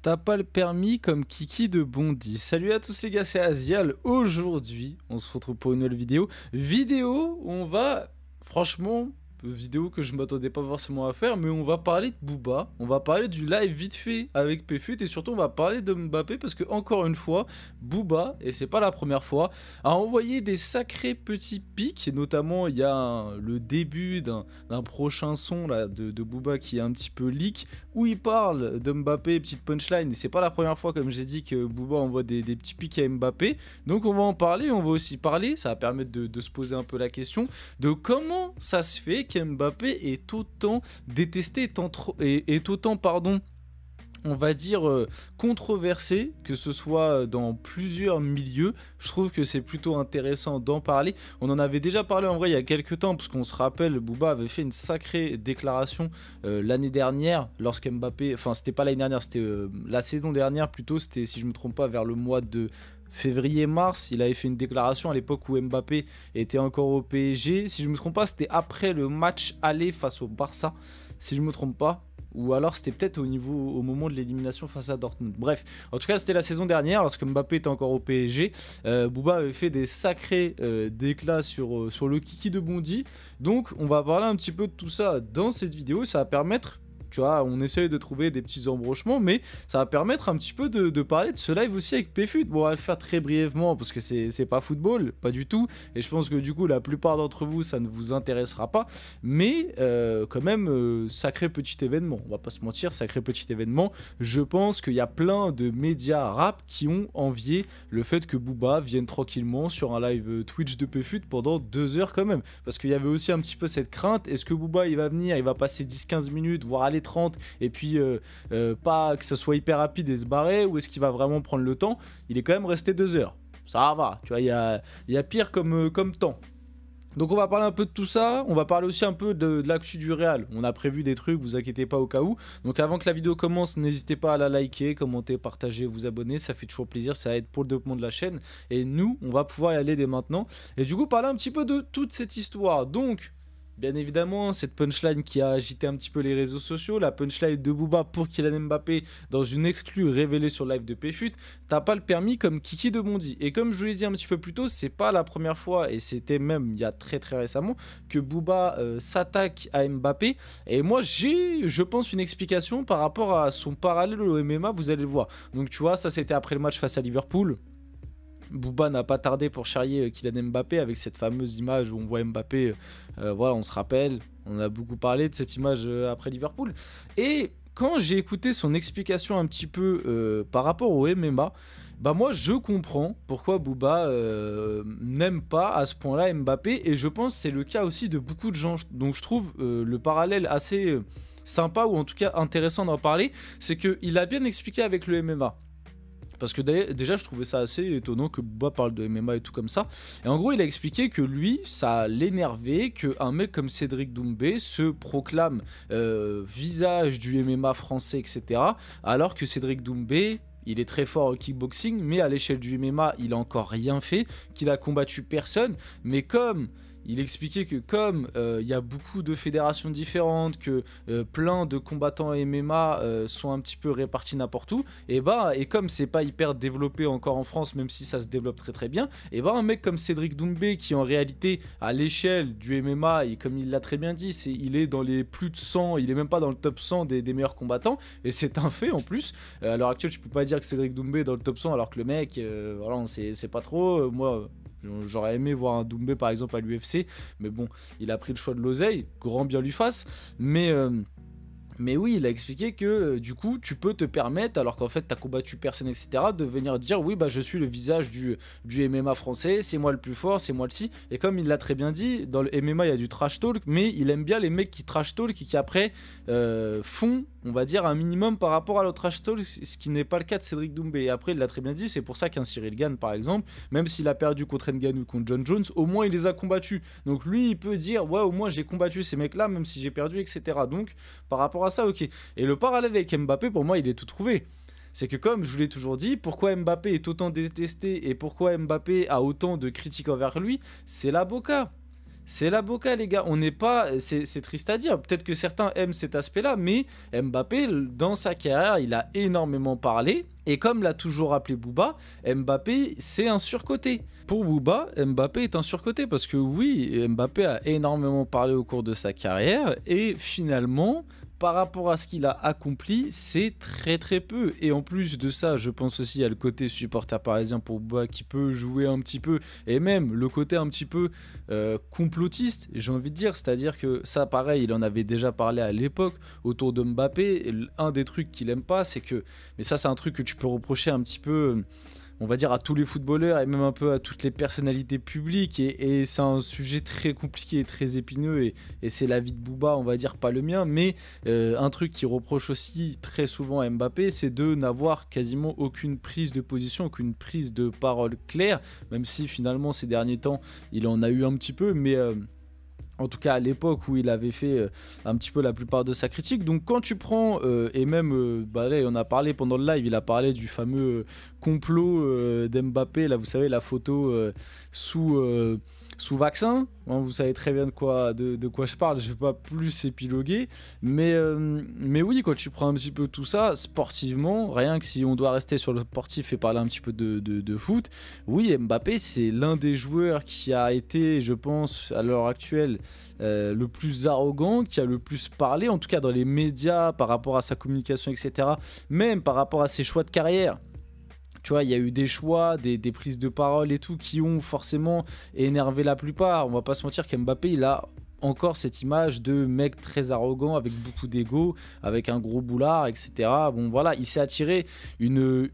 T'as pas le permis comme Kiki de Bondy. Salut à tous les gars, c'est Azial. Aujourd'hui, on se retrouve pour une nouvelle vidéo. Vidéo où on va, franchement, vidéo que je m'attendais pas forcément à faire, mais on va parler de Booba. On va parler du live vite fait avec Pfut et surtout on va parler de Mbappé parce que encore une fois, Booba, et c'est pas la première fois, a envoyé des sacrés petits pics. Et notamment, il y a le début d'un prochain son là, de Booba qui est un petit peu leak, où il parle de Mbappé, petite punchline, et c'est pas la première fois, comme j'ai dit, que Booba envoie des petits pics à Mbappé. Donc on va en parler, on va aussi parler, ça va permettre de se poser un peu la question de comment ça se fait qu'Mbappé est autant détesté, est autant, pardon, on va dire controversé, que ce soit dans plusieurs milieux. Je trouve que c'est plutôt intéressant d'en parler. On en avait déjà parlé en vrai il y a quelques temps, parce qu'on se rappelle, Booba avait fait une sacrée déclaration l'année dernière, lorsqu'Mbappé, enfin c'était pas l'année dernière, c'était la saison dernière plutôt, c'était, si je me trompe pas, vers le mois de février-mars, il avait fait une déclaration à l'époque où Mbappé était encore au PSG. Si je me trompe pas, c'était après le match aller face au Barça, si je me trompe pas. Ou alors c'était peut-être au moment de l'élimination face à Dortmund. Bref, en tout cas c'était la saison dernière, lorsque Mbappé était encore au PSG. Booba avait fait des sacrés déclats sur le Kiki de Bondy. Donc on va parler un petit peu de tout ça dans cette vidéo. Ça va permettre, tu vois, on essaye de trouver des petits embranchements, mais ça va permettre un petit peu de parler de ce live aussi avec Pfut. Bon, on va le faire très brièvement parce que c'est pas football, pas du tout. Et je pense que du coup, la plupart d'entre vous, ça ne vous intéressera pas. Mais quand même, sacré petit événement. On va pas se mentir, sacré petit événement. Je pense qu'il y a plein de médias rap qui ont envié le fait que Booba vienne tranquillement sur un live Twitch de Pfut pendant 2 heures quand même. Parce qu'il y avait aussi un petit peu cette crainte. Est-ce que Booba, il va venir, il va passer 10-15 minutes, voire aller 30, et puis pas que ce soit hyper rapide et se barrer, ou est-ce qu'il va vraiment prendre le temps? Il est quand même resté 2 heures, ça va, tu vois, il y a pire comme temps. Donc on va parler un peu de tout ça, on va parler aussi un peu de l'actu du Real. On a prévu des trucs, vous inquiétez pas au cas où. Donc avant que la vidéo commence, n'hésitez pas à la liker, commenter, partager, vous abonner, ça fait toujours plaisir, ça aide pour le développement de la chaîne. Et nous, on va pouvoir y aller dès maintenant. Et du coup, parler un petit peu de toute cette histoire. Donc, bien évidemment, cette punchline qui a agité un petit peu les réseaux sociaux, la punchline de Booba pour Kylian Mbappé dans une exclue révélée sur le live de Pfut, t'as pas le permis comme Kiki de Bondy. Et comme je vous l'ai dit un petit peu plus tôt, c'est pas la première fois, et c'était même il y a très récemment, que Booba s'attaque à Mbappé. Et moi, j'ai, je pense, une explication par rapport à son parallèle au MMA, vous allez le voir. Donc tu vois, ça c'était après le match face à Liverpool. Booba n'a pas tardé pour charrier Kylian Mbappé avec cette fameuse image où on voit Mbappé, voilà, on se rappelle, on a beaucoup parlé de cette image après Liverpool. Et quand j'ai écouté son explication un petit peu par rapport au MMA, bah moi je comprends pourquoi Booba n'aime pas à ce point-là Mbappé, et je pense que c'est le cas aussi de beaucoup de gens. Donc je trouve le parallèle assez sympa, ou en tout cas intéressant d'en parler, c'est qu'il a bien expliqué avec le MMA. Parce que déjà, je trouvais ça assez étonnant que Booba parle de MMA et tout comme ça. Et en gros, il a expliqué que lui, ça l'énervait qu'un mec comme Cédric Doumbé se proclame visage du MMA français, etc. Alors que Cédric Doumbé, il est très fort au kickboxing, mais à l'échelle du MMA, il a encore rien fait, qu'il a combattu personne. Mais comme il expliquait que comme il y a beaucoup de fédérations différentes, que plein de combattants MMA sont un petit peu répartis n'importe où, et comme c'est pas hyper développé encore en France, même si ça se développe très bien, et un mec comme Cédric Doumbé, qui en réalité à l'échelle du MMA, et comme il l'a très bien dit, il est dans les plus de 100, il est même pas dans le top 100 des meilleurs combattants, et c'est un fait en plus. À l'heure actuelle, je peux pas dire que Cédric Doumbé est dans le top 100 alors que le mec, voilà, on sait pas trop. Moi, j'aurais aimé voir un Doumbé par exemple à l'UFC, mais bon, il a pris le choix de l'oseille, grand bien lui fasse, mais oui, il a expliqué que du coup, tu peux te permettre, alors qu'en fait, t'as combattu personne, etc., de venir dire oui, bah je suis le visage du MMA français, c'est moi le plus fort, c'est moi le si. Et comme il l'a très bien dit, dans le MMA, il y a du trash talk, mais il aime bien les mecs qui trash talk et qui après font, on va dire, un minimum par rapport à l'autre trash talk, ce qui n'est pas le cas de Cédric Doumbé. Et après, il l'a très bien dit, c'est pour ça qu'un Cyril Gane, par exemple, même s'il a perdu contre Ngannou ou contre John Jones, au moins il les a combattus. Donc lui, il peut dire ouais, au moins j'ai combattu ces mecs-là, même si j'ai perdu, etc. Donc, par rapport à ça, ok. Et le parallèle avec Mbappé, pour moi, il est tout trouvé. C'est que comme je vous l'ai toujours dit, pourquoi Mbappé est autant détesté et pourquoi Mbappé a autant de critiques envers lui, c'est la Boca. C'est la Boca, les gars. On n'est pas. C'est triste à dire. Peut-être que certains aiment cet aspect-là, mais Mbappé, dans sa carrière, il a énormément parlé. Et comme l'a toujours rappelé Booba, Mbappé, c'est un surcoté. Pour Booba, Mbappé est un surcoté parce que oui, Mbappé a énormément parlé au cours de sa carrière et finalement, par rapport à ce qu'il a accompli, c'est très très peu. Et en plus de ça, je pense aussi à le côté supporter parisien pour Booba qui peut jouer un petit peu, et même le côté un petit peu complotiste, j'ai envie de dire, c'est-à-dire que ça pareil, il en avait déjà parlé à l'époque autour de Mbappé, et un des trucs qu'il aime pas, c'est que, mais ça c'est un truc que tu peux reprocher un petit peu, on va dire, à tous les footballeurs et même un peu à toutes les personnalités publiques, et c'est un sujet très compliqué et très épineux, et c'est l'avis de Booba, on va dire, pas le mien, mais un truc qui reproche aussi très souvent à Mbappé, c'est de n'avoir quasiment aucune prise de position, aucune prise de parole claire, même si finalement ces derniers temps il en a eu un petit peu, mais en tout cas à l'époque où il avait fait un petit peu la plupart de sa critique. Donc quand tu prends, et même, bah là on a parlé pendant le live, il a parlé du fameux complot d'Mbappé, là vous savez la photo sous vaccin, hein, vous savez très bien de quoi je parle, je ne vais pas plus épiloguer, mais oui, quand tu prends un petit peu tout ça, sportivement, rien que si on doit rester sur le sportif et parler un petit peu de foot, oui, Mbappé c'est l'un des joueurs qui a été, je pense, à l'heure actuelle, le plus arrogant, qui a le plus parlé, en tout cas dans les médias, par rapport à sa communication, etc., même par rapport à ses choix de carrière. Tu vois, il y a eu des choix, des prises de parole et tout qui ont forcément énervé la plupart. On va pas se mentir qu'Mbappé, il a encore cette image de mec très arrogant, avec beaucoup d'ego, avec un gros boulard, etc. Bon voilà, il s'est attiré j'allais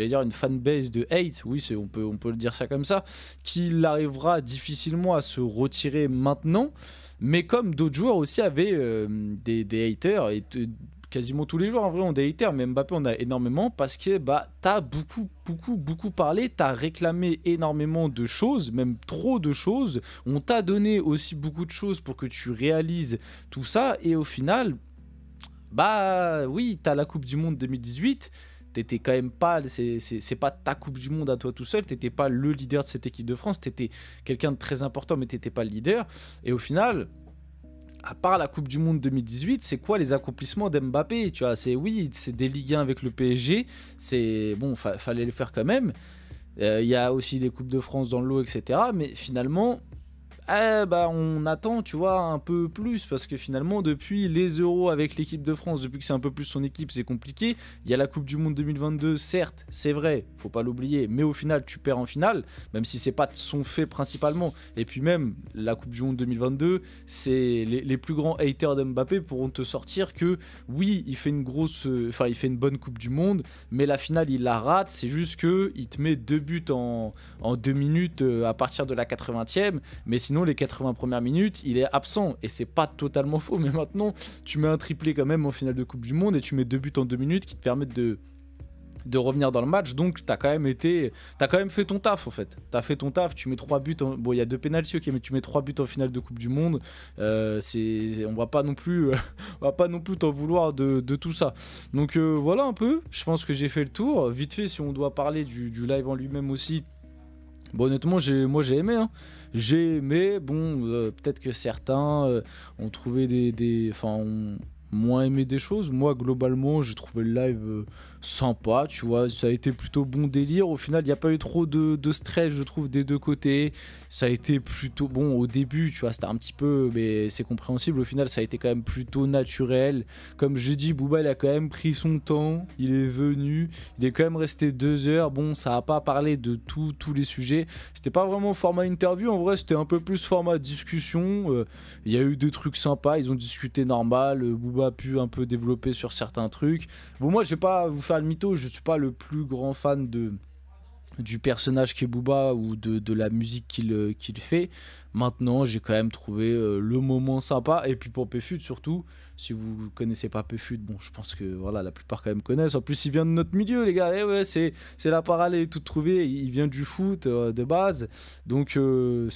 dire une fanbase de hate, oui, on peut le dire ça comme ça, qu'il arrivera difficilement à se retirer maintenant. Mais comme d'autres joueurs aussi avaient des haters, et quasiment tous les joueurs en vrai ont des haters, mais Mbappé on a énormément parce que bah t'as beaucoup parlé, t'as réclamé énormément de choses, même trop de choses, on t'a donné aussi beaucoup de choses pour que tu réalises tout ça, et au final, bah oui, t'as la Coupe du Monde 2018, t'étais quand même pas, c'est pas ta Coupe du Monde à toi tout seul, t'étais pas le leader de cette équipe de France, t'étais quelqu'un de très important mais t'étais pas le leader, et au final, à part la Coupe du Monde 2018, c'est quoi les accomplissements d'Mbappé? Tu vois, oui, c'est des Ligue 1 avec le PSG, c'est bon, fallait le faire quand même. Il y a aussi des Coupes de France dans le lot, etc. Mais finalement, bah, on attend, tu vois, un peu plus, parce que finalement, depuis les Euros avec l'équipe de France, depuis que c'est un peu plus son équipe, c'est compliqué. Il y a la Coupe du Monde 2022, certes, c'est vrai, faut pas l'oublier, mais au final, tu perds en finale, même si c'est pas de son fait principalement. Et puis même, la Coupe du Monde 2022, c'est les plus grands haters d'Mbappé pourront te sortir que, oui, il fait une bonne Coupe du Monde, mais la finale, il la rate, c'est juste que il te met 2 buts en 2 minutes à partir de la 80e, mais sinon les 80 premières minutes, il est absent, et c'est pas totalement faux, mais maintenant tu mets un triplé quand même en finale de Coupe du Monde et tu mets 2 buts en 2 minutes qui te permettent de revenir dans le match, donc t'as quand même fait ton taf en fait. T'as fait ton taf, tu mets 3 buts, bon il y a 2 pénaltys, ok, mais tu mets 3 buts en finale de Coupe du Monde, on va pas non plus t'en vouloir de tout ça. Donc voilà un peu, je pense que j'ai fait le tour. Vite fait, si on doit parler du live en lui-même aussi, bon, honnêtement, moi j'ai aimé, hein. J'ai aimé, bon, peut-être que certains ont trouvé ont moins aimé des choses. Moi, globalement, j'ai trouvé le live sympa, tu vois, ça a été plutôt bon délire. Au final, il n'y a pas eu trop de stress, je trouve, des deux côtés. Ça a été plutôt bon au début, tu vois, c'était un petit peu, mais c'est compréhensible. Au final, ça a été quand même plutôt naturel. Comme je dis, Booba, il a quand même pris son temps, il est venu, il est quand même resté 2 heures. Bon, ça n'a pas parlé de tous les sujets. C'était pas vraiment format interview, en vrai, c'était un peu plus format discussion. Il y a eu des trucs sympas, ils ont discuté normal. Booba a pu un peu développer sur certains trucs. Bon, moi, je vais pas vous faire le mytho, je suis pas le plus grand fan du personnage qu'est Booba ou de la musique qu'il fait. Maintenant, j'ai quand même trouvé le moment sympa. Et puis pour Péfut surtout, si vous connaissez pas Péfut, bon, je pense que voilà, la plupart quand même connaissent. En plus, il vient de notre milieu, les gars. Eh ouais, c'est la parallèle toute trouvée. Il vient du foot de base. Donc, le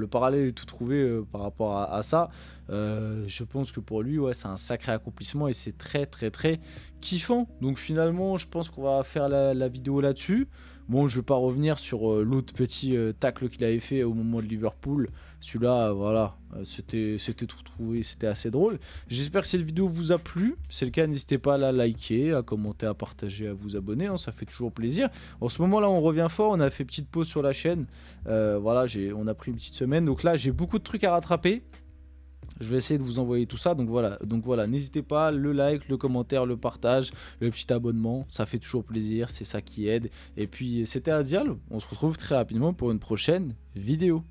parallèle est tout trouvé par rapport à ça. Je pense que pour lui, ouais, c'est un sacré accomplissement et c'est très, très, très kiffant. Donc finalement, je pense qu'on va faire la vidéo là-dessus. Bon, je vais pas revenir sur l'autre petit tacle qu'il avait fait au moment de Liverpool. Celui-là, voilà, c'était tout trouvé, c'était assez drôle. J'espère que cette vidéo vous a plu. Si c'est le cas, n'hésitez pas à la liker, à commenter, à partager, à vous abonner. Hein, ça fait toujours plaisir. En ce moment-là, on revient fort. On a fait petite pause sur la chaîne. Voilà, on a pris une petite semaine. Donc là, j'ai beaucoup de trucs à rattraper. Je vais essayer de vous envoyer tout ça, donc voilà, n'hésitez pas, le like, le commentaire, le partage, le petit abonnement, ça fait toujours plaisir, c'est ça qui aide. Et puis c'était Azial, on se retrouve très rapidement pour une prochaine vidéo.